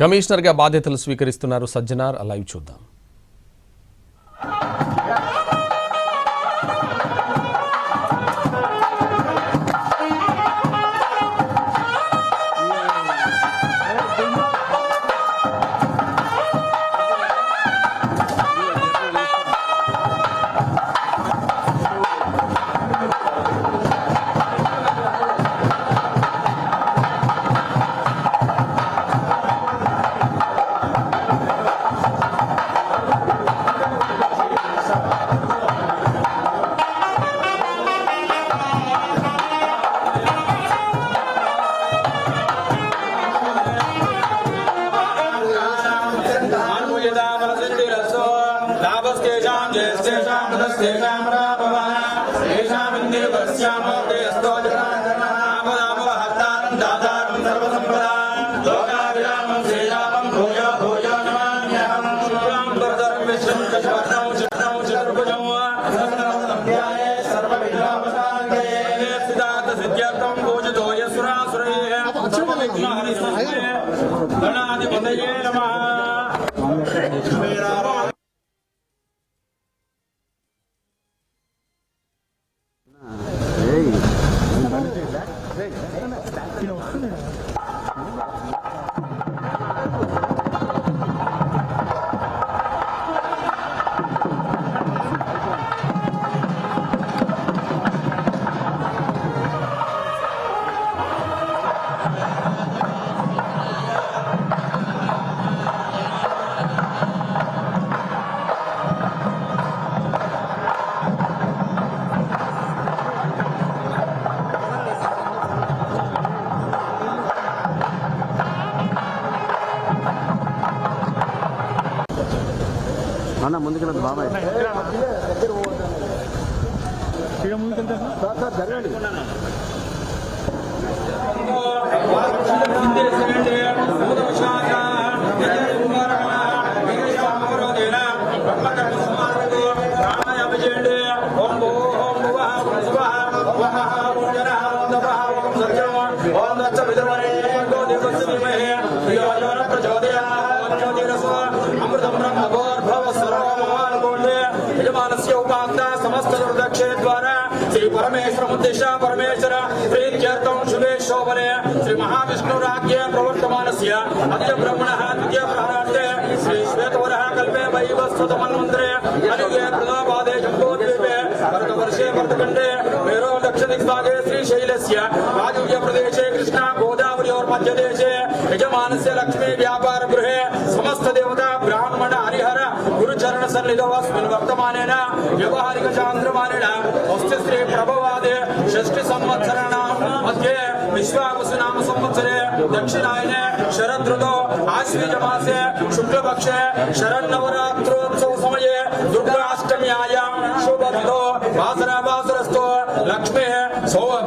కమిషనర్గా బాధ్యతలు స్వీకరిస్తున్నారు సజ్జనార్. లైవ్ చూద్దాం. ముందుకెళ్ళదు బాబాయ్ జరగండి. परमेश्वर परमेश्वर प्रीत्यर्थं शुभे शोभने श्री महाविष्णुराज्ञ प्रवर्तमानस्य अद्य ब्रह्मणः द्वितीय प्रहरार्थे श्री श्वेतवरः कल्पे वैवस्वतमन्वन्तरे कलियुगे प्रथमपादे जम्बूद्वीपे भरतवर्षे भरतखण्डे मेरो दक्षिणदिग्भागे श्रीशैलस्य वायुव्यप्रदेशे कृष्णा गोदावर्योर्मध्यदेशे यजमानस्य लक्ष्मी व्यापारगृहे समस्त देवता ब्राह्मण हरिहर गुरुचरण सन्निधौ अस्मिन् वर्तमानेन व्यवहारिक चान्द्रमानेन अस्य श्री प्रभवादे षष्ठी संवत्सराणां मध्ये विश्वावसु नाम संवत्सरे दक्षिणायने शरदृतौ आश्वीज मासे शुक्लपक्षे शरन्नवरात्रोत्सव समये दुर्गाष्टम्यायां शुभदिनो वासरस्तु लक्ष्मी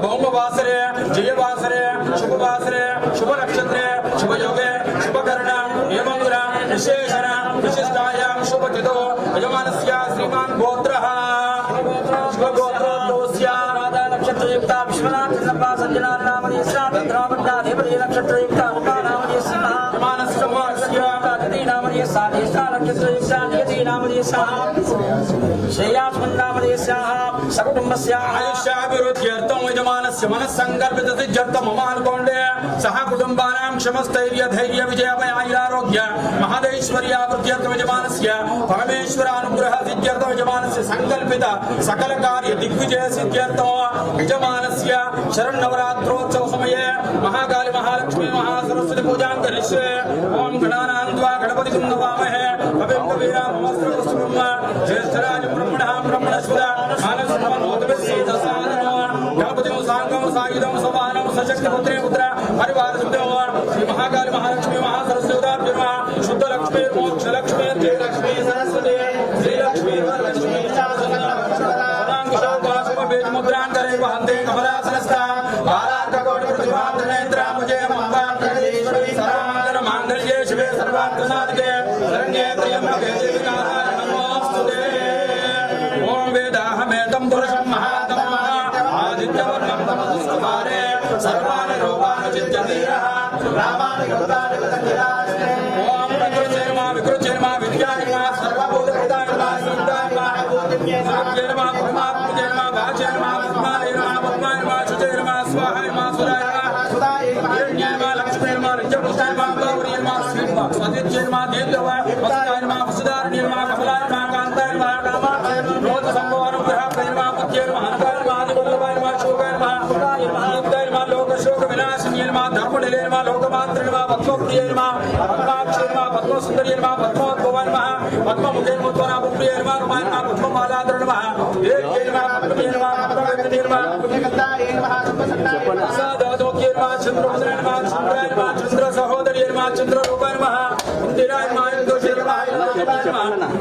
भौमवासरे जयवासरे शुभवासरे शुभनक्षत्रे शुभयोगे शुभकर्ण नियमङ्गुल विशेषण विशिष्टायां शुभतिथौ यजमानस्य श्रीमान् गोत्रः शुभगोत्रोद्भवस्य नक्षत्रयुक्ता विश्वनाथ सज्जनार नामधेयस्य तत्रावृद्धाधिपति नक्षत्रयुक्ता नामधेयस्य मानसस्य अतिथि नामधेयस्य साधेशा नक्षत्रयुक्ता नियति नामधेयस्य श्रेयास्मन् नामधेयस्य सकुटुम्बस्य आयुष्याभिवृद्ध्यर्थं यजमानस्य मनस्सङ्कल्पितसिद्ध्यर्थं ममानुकोण्डे सह कुटुम्बानां क्षमस्थैर्य धैर्य विजयापयायुरारोग्य महदैश्वर्यावृद्ध्यर्थं यजमानस्य परमेश्वरानुग्रह सिद्ध्यर्थं यजमानस्य संकल्पित सकल कार्य दिग्विजय सिद्ध्यर्थं यजमानस्य शरन्नवरात्रोत्सव समये महाकाली महालक्ष्मी महासरस्वती पूजां करिष्ये ओम गणानान्त्वा गणपतिं नमामहे कविं कवीनामस्त्रवस्त्रब्रह्म ज्येष्ठराज ब्रह्मणः ब्रह्मणस्पद मानसम्पन्नोतभिस्सीदसादनो गणपतिं साङ्गं सायुधं समानं सशक्तिपुत्रे पुत्र परिवारसुद्धं श्री महाकाली महालक्ष्मी महासरस्वती शुद्ध लक्ष्मी मोक्ष लक्ष्मी जयलक्ष्मी सरस्वती श्रीलक्ष्मी वरलक्ष्मी मुद्रांकरे वहन्ते कमलासनस्था बालार्ककोटि प्रतिभान्तनेत्रा मुझे मंगलांकरेश्वरी सर्वमंगल मांगल्ये शिवे सर्वार्थसाधिके शरण्ये त्र्यंबके देवी नारायणी नमोस्तुते ओम वेदाहमेतं पुरुषं महात्मनः आदित्यवर्णं तमस्सुभारे सर्वाणि रूपाणि चित्यधीरः रामानि गतानि तन्निराश्रे निर्मा देवदेव वसुदाय नमः वसुदाय निर्मा कमलाय नमः कांताय नमः कामाय रोध संभवान ग्रह प्रेमा पुत्य नमः अनकाय नमः आदिवल्लभाय नमः शोकाय नमः नित्याय नमः लोक शोक विनाशिनी नमः धर्मनिलय नमः लोकमात्र नमः पद्मप्रिय नमः पद्माक्षय नमः पद्मसुंदरी नमः पद्मोद्भवाय नमः पद्ममुखे मुद्वना प्रिय नमः रुमाय नमः पद्ममालाधर नमः देव्यै नमः पद्मप्रिय नमः पद्मवेदिनी नमः पुण्यकन्दाय नमः सुप्रसन्नाय साधोक्ये नमः चंद्रवदनाय नमः चंद्राय नमः चंद्र सहोदरी नमः चंद्र रूपाय नमः इंदिराय नमः इंदुशे नमः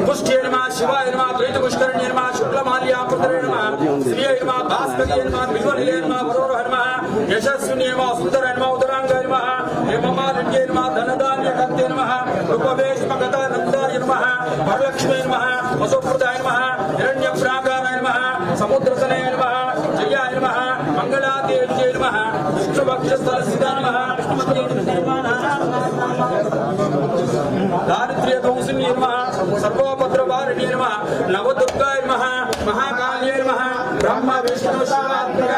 पुष्टे नमः शिवाय नमः द्वैत पुष्करण्ये नमः शुक्लमाल्या पुत्रे नमः श्रीये नमः भास्कर्ये नमः विज्वलये नमः वरोरः नमः यशस्विनी नमः सुंदराय नमः उदरांगाय नमः हेममालिन्ये नमः धनधान्यकर्ते नमः रूपवेशमगतानन्दाय नमः वरलक्ष्मी नमः वसुप्रदाय नमः हिरण्यप्राकाराय नमः समुद्रतनये नमः जयाय नमः मंगलादेव्यै नमः विष्णुभक्षस्थलस्थिताय नमः दारिद्र्य ध्वंसिनी नमः सर्वोपद्रवारिणी नमः नवदुर्गाय नमः महाकाल्यै नमः ब्रह्म विष्णु शिवात्मक